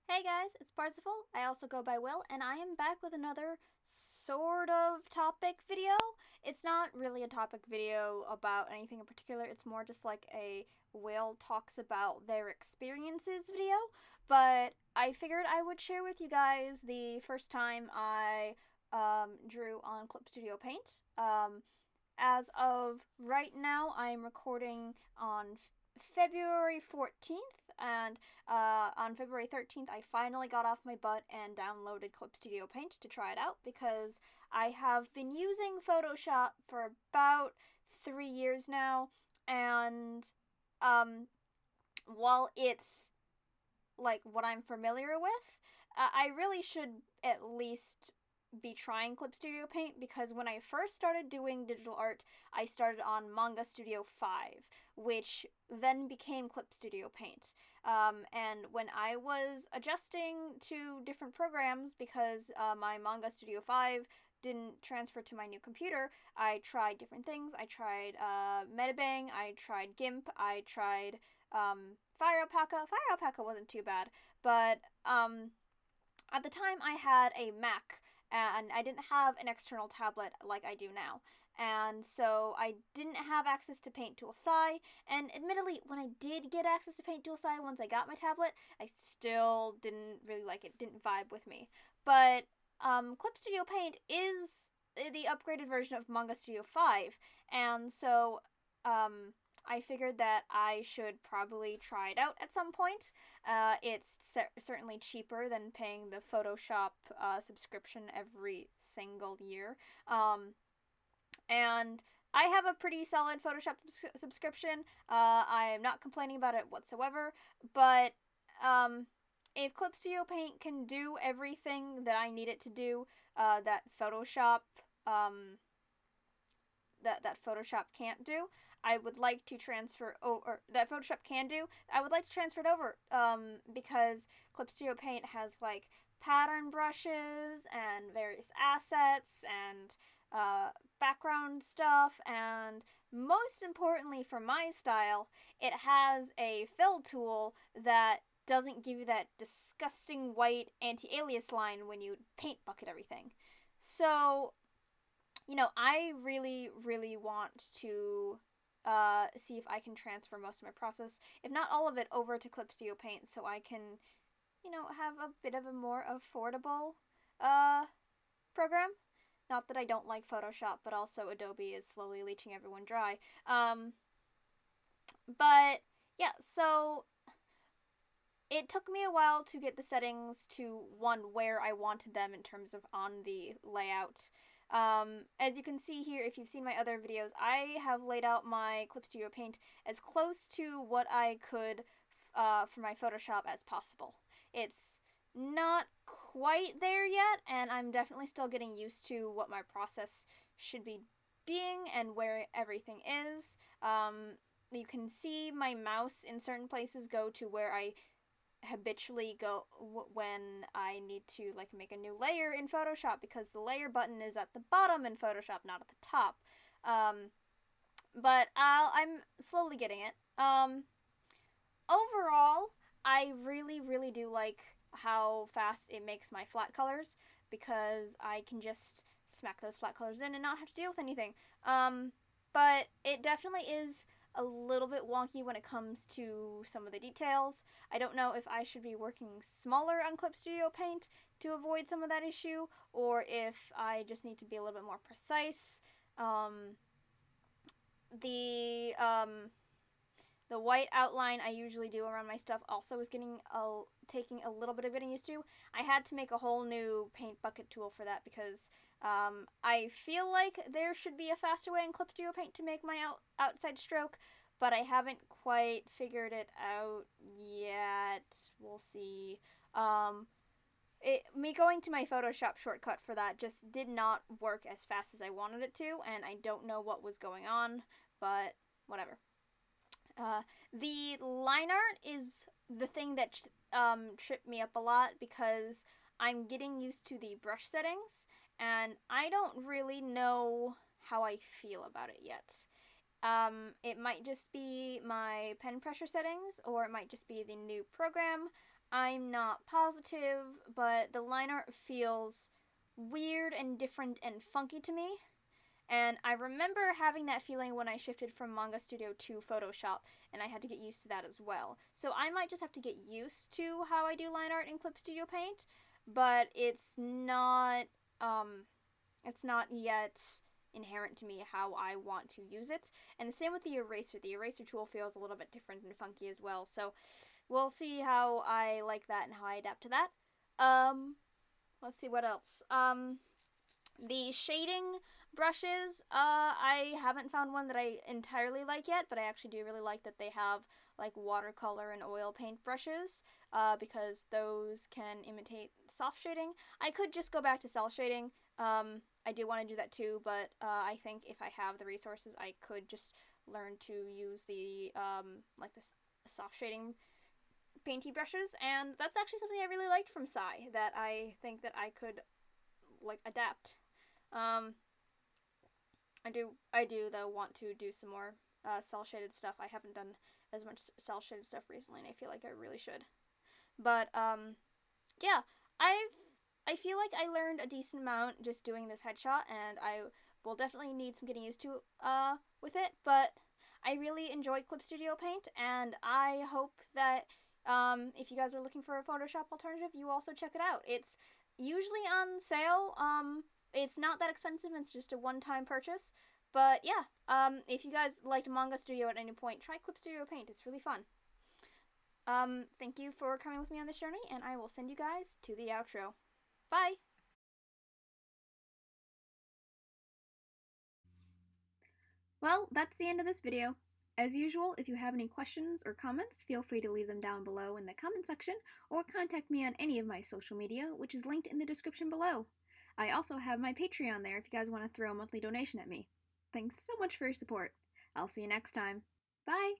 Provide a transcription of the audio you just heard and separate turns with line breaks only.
Hey guys, it's Parzival. I also go by Will, and I am back with another sort of topic video. It's not really a topic video about anything in particular, it's more just like a Will talks about their experiences video. But I figured I would share with you guys the first time I drew on Clip Studio Paint. As of right now, I'm recording on February 14th, and on February 13th, I finally got off my butt and downloaded Clip Studio Paint to try it out because I have been using Photoshop for about 3 years now, and um, while it's like what I'm familiar with, I really should at least be trying Clip Studio Paint because when I first started doing digital art, I started on Manga Studio 5, which then became Clip Studio Paint. And when I was adjusting to different programs because my Manga Studio 5 didn't transfer to my new computer, I tried different things. I tried Metabang, I tried GIMP, I tried Fire Alpaca. Fire Alpaca wasn't too bad, but at the time I had a Mac and I didn't have an external tablet like I do now. And so I didn't have access to Paint Tool Sci, and admittedly, when I did get access to Paint Tool Sci once I got my tablet, I still didn't really like it, didn't vibe with me. But Clip Studio Paint is the upgraded version of Manga Studio 5, and so I figured that I should probably try it out at some point. It's certainly cheaper than paying the Photoshop subscription every single year. And I have a pretty solid Photoshop subscription. I am not complaining about it whatsoever, but if Clip Studio Paint can do everything that I need it to do, that Photoshop that Photoshop can't do, I would like to transfer over that Photoshop can do. I would like to transfer it over because Clip Studio Paint has like pattern brushes and various assets and background stuff, and most importantly for my style, it has a fill tool that doesn't give you that disgusting white anti-alias line when you paint bucket everything. So I really, really want to see if I can transfer most of my process, if not all of it, over to Clip Studio Paint so I can, have a bit of a more affordable uh, program. Not that I don't like Photoshop, but also Adobe is slowly leeching everyone dry. But yeah, so it took me a while to get the settings to one where I wanted them in terms of on the layout. As you can see here, if you've seen my other videos, I have laid out my Clip Studio Paint as close to what I could for my Photoshop as possible. It's not quite there yet, and I'm definitely still getting used to what my process should be being and where everything is. You can see my mouse in certain places go to where I habitually go when I need to like make a new layer in Photoshop because the layer button is at the bottom in Photoshop, not at the top. But I'm slowly getting it. Overall, I really, really do like how fast it makes my flat colors because I can just smack those flat colors in and not have to deal with anything. But it definitely is a little bit wonky when it comes to some of the details. I don't know if I should be working smaller on Clip Studio Paint to avoid some of that issue, or if I just need to be a little bit more precise. The the white outline I usually do around my stuff also is taking a little bit of getting used to. I had to make a whole new paint bucket tool for that because I feel like there should be a faster way in Clip Studio Paint to make my outside stroke, but I haven't quite figured it out yet. We'll see. Me going to my Photoshop shortcut for that just did not work as fast as I wanted it to, and I don't know what was going on, but whatever. The line art is the thing that tripped me up a lot because I'm getting used to the brush settings, and I don't really know how I feel about it yet. It might just be my pen pressure settings, or it might just be the new program. I'm not positive, but the line art feels weird and different and funky to me. And I remember having that feeling when I shifted from Manga Studio to Photoshop, and I had to get used to that as well. So I might just have to get used to how I do line art in Clip Studio Paint, but it's not yet inherent to me how I want to use it. And the same with the eraser. The eraser tool feels a little bit different and funky as well. So we'll see how I like that and how I adapt to that. Let's see what else. The shading brushes, I haven't found one that I entirely like yet, but I actually do really like that they have like watercolor and oil paint brushes, because those can imitate soft shading. I could just go back to cel shading. I do want to do that too, but I think if I have the resources, I could just learn to use the like the soft shading painty brushes, and that's actually something I really liked from Sai that I think that I could like adapt. Um, I do though want to do some more cel shaded stuff. I haven't done as much cel shaded stuff recently, and I feel like I really should. But yeah, I feel like I learned a decent amount just doing this headshot, and I will definitely need some getting used to with it. But I really enjoyed Clip Studio Paint, and I hope that if you guys are looking for a Photoshop alternative, you also check it out. It's usually on sale. It's not that expensive. It's just a one-time purchase. But yeah, if you guys liked Manga Studio at any point, try Clip Studio Paint. It's really fun. Thank you for coming with me on this journey, and I will send you guys to the outro. Bye! Well, that's the end of this video. As usual, if you have any questions or comments, feel free to leave them down below in the comment section, or contact me on any of my social media, which is linked in the description below. I also have my Patreon there if you guys want to throw a monthly donation at me. Thanks so much for your support. I'll see you next time. Bye!